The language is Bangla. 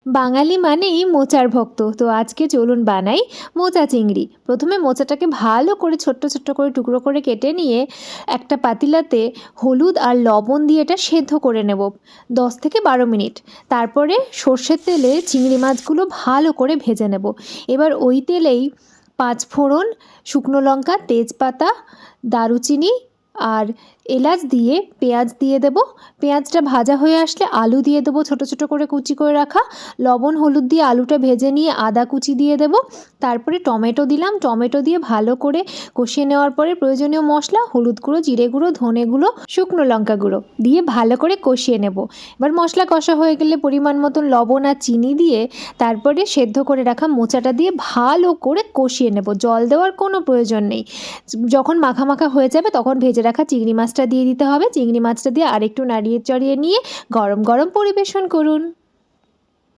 বাঙালি মানেই মোচার ভক্ত। তো আজকে চলুন বানাই মোচা চিংড়ি। প্রথমে মোচাটাকে ভালো করে ছোট্ট ছোট্ট করে টুকরো করে কেটে নিয়ে একটা পাতিলাতে হলুদ আর লবণ দিয়ে এটা সেদ্ধ করে নেব 10 থেকে 12 মিনিট। তারপরে সর্ষের তেলে চিংড়ি মাছগুলো ভালো করে ভেজে নেব। এবার ওই তেলেই 5 ফোড়ন, শুকনো লঙ্কা, তেজপাতা, দারুচিনি আর এলাচ দিয়ে পেঁয়াজ দিয়ে দেব। পেঁয়াজটা ভাজা হয়ে আসলে আলু দিয়ে দেবো ছোটো ছোটো করে কুচি করে রাখা। লবণ হলুদ দিয়ে আলুটা ভেজে নিয়ে আদা কুচি দিয়ে দেব। তারপরে টমেটো দিলাম, টমেটো দিয়ে ভালো করে কষিয়ে নেওয়ার পরে প্রয়োজনীয় মশলা হলুদ গুঁড়ো, জিরে গুঁড়ো, ধনে গুঁড়ো, শুকনো লঙ্কা গুঁড়ো দিয়ে ভালো করে কষিয়ে নেব। এবার মশলা কষা হয়ে গেলে পরিমাণ মতন লবণ আর চিনি দিয়ে তারপরে সেদ্ধ করে রাখা মোচাটা দিয়ে ভালো করে কষিয়ে নেব। জল দেওয়ার কোনো প্রয়োজন নেই। যখন মাখা মাখা হয়ে যাবে তখন ভেজে রাখা চিংড়ি মাছটা দিয়ে দিতে হবে। চিংড়ি মাছটা দিয়ে আরেকটু নাড়িয়ে চড়িয়ে নিয়ে গরম গরম পরিবেশন করুন।